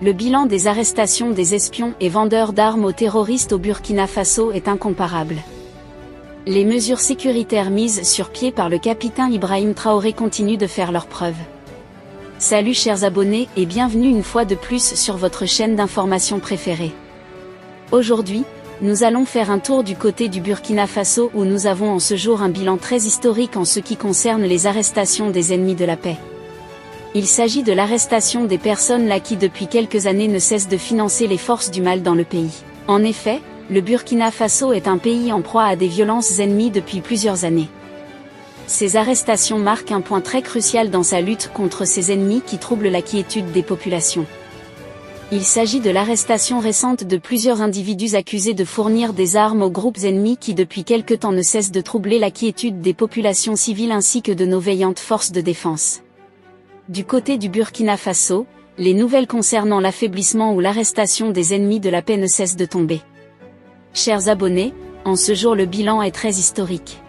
le bilan des arrestations des espions et vendeurs d'armes aux terroristes au Burkina Faso est incomparable. Les mesures sécuritaires mises sur pied par le capitaine Ibrahim Traoré continuent de faire leurs preuves. Salut chers abonnés et bienvenue une fois de plus sur votre chaîne d'information préférée. Aujourd'hui, nous allons faire un tour du côté du Burkina Faso où nous avons en ce jour un bilan très historique en ce qui concerne les arrestations des ennemis de la paix. Il s'agit de l'arrestation des personnes là qui depuis quelques années ne cessent de financer les forces du mal dans le pays. En effet, le Burkina Faso est un pays en proie à des violences ennemies depuis plusieurs années. Ces arrestations marquent un point très crucial dans sa lutte contre ces ennemis qui troublent la quiétude des populations. Il s'agit de l'arrestation récente de plusieurs individus accusés de fournir des armes aux groupes ennemis qui depuis quelque temps ne cessent de troubler la quiétude des populations civiles ainsi que de nos veillantes forces de défense. Du côté du Burkina Faso, les nouvelles concernant l'affaiblissement ou l'arrestation des ennemis de la paix ne cessent de tomber. Chers abonnés, en ce jour le bilan est très historique.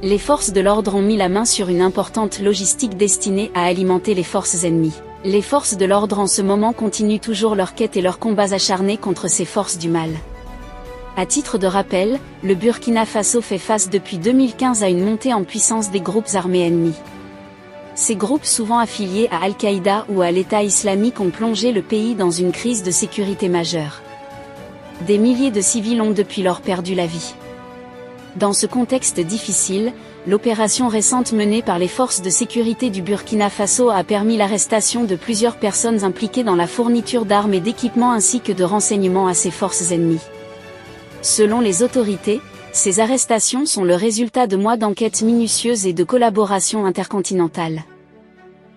Les forces de l'ordre ont mis la main sur une importante logistique destinée à alimenter les forces ennemies. Les forces de l'ordre en ce moment continuent toujours leur quête et leurs combats acharnés contre ces forces du mal. À titre de rappel, le Burkina Faso fait face depuis 2015 à une montée en puissance des groupes armés ennemis. Ces groupes souvent affiliés à Al-Qaïda ou à l'État islamique ont plongé le pays dans une crise de sécurité majeure. Des milliers de civils ont depuis lors perdu la vie. Dans ce contexte difficile, l'opération récente menée par les forces de sécurité du Burkina Faso a permis l'arrestation de plusieurs personnes impliquées dans la fourniture d'armes et d'équipements ainsi que de renseignements à ces forces ennemies. Selon les autorités, ces arrestations sont le résultat de mois d'enquêtes minutieuses et de collaboration intercontinentale.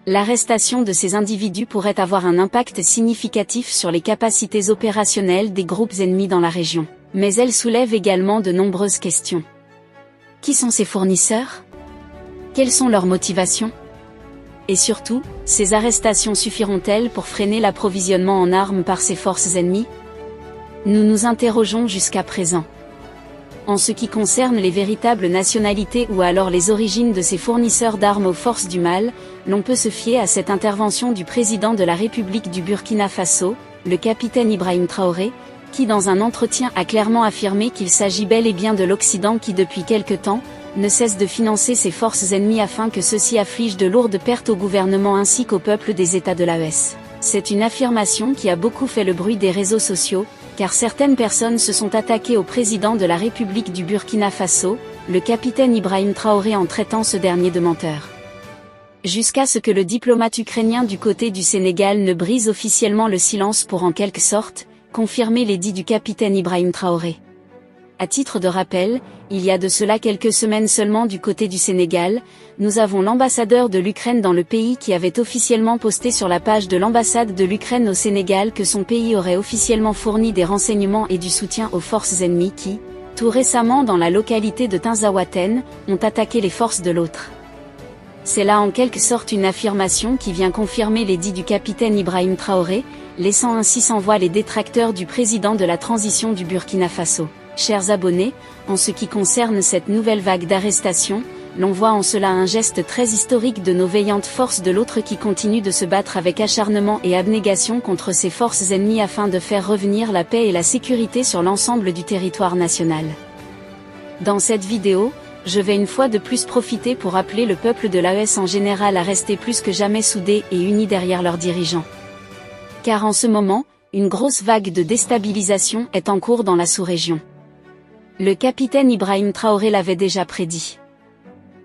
L'arrestation de ces individus pourrait avoir un impact significatif sur les capacités opérationnelles des groupes ennemis dans la région, mais elle soulève également de nombreuses questions. Qui sont ces fournisseurs? Quelles sont leurs motivations? Et surtout, ces arrestations suffiront-elles pour freiner l'approvisionnement en armes par ces forces ennemies? Nous nous interrogeons jusqu'à présent. En ce qui concerne les véritables nationalités ou alors les origines de ces fournisseurs d'armes aux forces du mal, l'on peut se fier à cette intervention du président de la République du Burkina Faso, le capitaine Ibrahim Traoré, qui dans un entretien a clairement affirmé qu'il s'agit bel et bien de l'Occident qui depuis quelque temps, ne cesse de financer ces forces ennemies afin que ceux-ci affligent de lourdes pertes au gouvernement ainsi qu'au peuple des États de l'AES. C'est une affirmation qui a beaucoup fait le bruit des réseaux sociaux, car certaines personnes se sont attaquées au président de la République du Burkina Faso, le capitaine Ibrahim Traoré en traitant ce dernier de menteur. Jusqu'à ce que le diplomate ukrainien du côté du Sénégal ne brise officiellement le silence pour en quelque sorte, confirmer les dits du capitaine Ibrahim Traoré. À titre de rappel, il y a de cela quelques semaines seulement du côté du Sénégal, nous avons l'ambassadeur de l'Ukraine dans le pays qui avait officiellement posté sur la page de l'ambassade de l'Ukraine au Sénégal que son pays aurait officiellement fourni des renseignements et du soutien aux forces ennemies qui, tout récemment dans la localité de Tinzaouaten, ont attaqué les forces de l'autre. C'est là en quelque sorte une affirmation qui vient confirmer les dits du capitaine Ibrahim Traoré, laissant ainsi sans voix les détracteurs du président de la transition du Burkina Faso. Chers abonnés, en ce qui concerne cette nouvelle vague d'arrestations, l'on voit en cela un geste très historique de nos veillantes forces de l'autre qui continuent de se battre avec acharnement et abnégation contre ces forces ennemies afin de faire revenir la paix et la sécurité sur l'ensemble du territoire national. Dans cette vidéo, je vais une fois de plus profiter pour appeler le peuple de l'AES en général à rester plus que jamais soudés et unis derrière leurs dirigeants. Car en ce moment, une grosse vague de déstabilisation est en cours dans la sous-région. Le capitaine Ibrahim Traoré l'avait déjà prédit.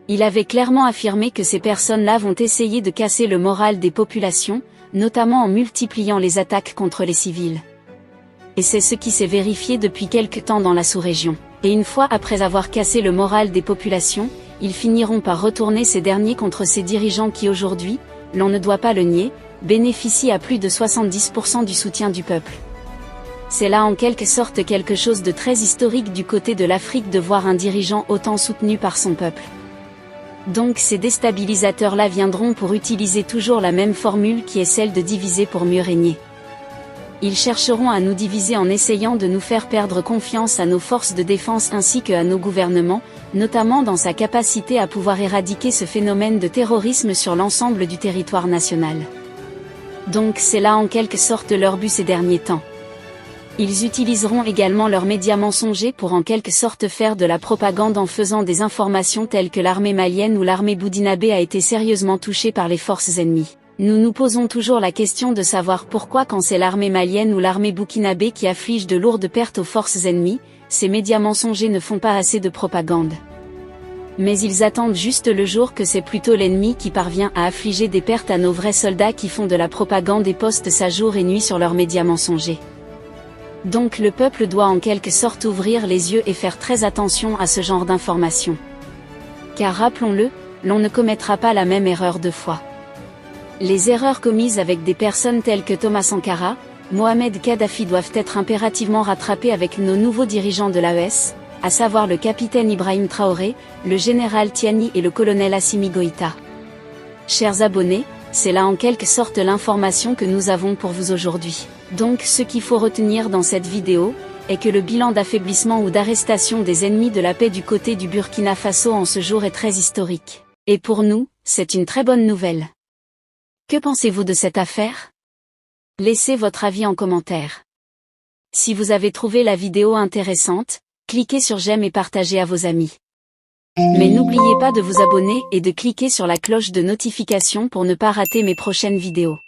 Il avait clairement affirmé que ces personnes-là vont essayer de casser le moral des populations, notamment en multipliant les attaques contre les civils. Et c'est ce qui s'est vérifié depuis quelque temps dans la sous-région. Et une fois après avoir cassé le moral des populations, ils finiront par retourner ces derniers contre ces dirigeants qui aujourd'hui, l'on ne doit pas le nier, bénéficient à plus de 70% du soutien du peuple. C'est là en quelque sorte quelque chose de très historique du côté de l'Afrique de voir un dirigeant autant soutenu par son peuple. Donc ces déstabilisateurs-là viendront pour utiliser toujours la même formule qui est celle de diviser pour mieux régner. Ils chercheront à nous diviser en essayant de nous faire perdre confiance à nos forces de défense ainsi qu'à nos gouvernements, notamment dans sa capacité à pouvoir éradiquer ce phénomène de terrorisme sur l'ensemble du territoire national. Donc c'est là en quelque sorte leur but ces derniers temps. Ils utiliseront également leurs médias mensongers pour en quelque sorte faire de la propagande en faisant des informations telles que l'armée malienne ou l'armée boudinabé a été sérieusement touchée par les forces ennemies. Nous nous posons toujours la question de savoir pourquoi quand c'est l'armée malienne ou l'armée burkinabé qui afflige de lourdes pertes aux forces ennemies, ces médias mensongers ne font pas assez de propagande. Mais ils attendent juste le jour que c'est plutôt l'ennemi qui parvient à affliger des pertes à nos vrais soldats qui font de la propagande et postent ça jour et nuit sur leurs médias mensongers. Donc le peuple doit en quelque sorte ouvrir les yeux et faire très attention à ce genre d'informations. Car rappelons-le, l'on ne commettra pas la même erreur deux fois. Les erreurs commises avec des personnes telles que Thomas Sankara, Mohamed Kadhafi doivent être impérativement rattrapées avec nos nouveaux dirigeants de l'AES, à savoir le capitaine Ibrahim Traoré, le général Tiani et le colonel Assimi Goïta. Chers abonnés, c'est là en quelque sorte l'information que nous avons pour vous aujourd'hui. Donc ce qu'il faut retenir dans cette vidéo, est que le bilan d'affaiblissement ou d'arrestation des ennemis de la paix du côté du Burkina Faso en ce jour est très historique. Et pour nous, c'est une très bonne nouvelle. Que pensez-vous de cette affaire? Laissez votre avis en commentaire. Si vous avez trouvé la vidéo intéressante, cliquez sur j'aime et partagez à vos amis. Mais n'oubliez pas de vous abonner et de cliquer sur la cloche de notification pour ne pas rater mes prochaines vidéos.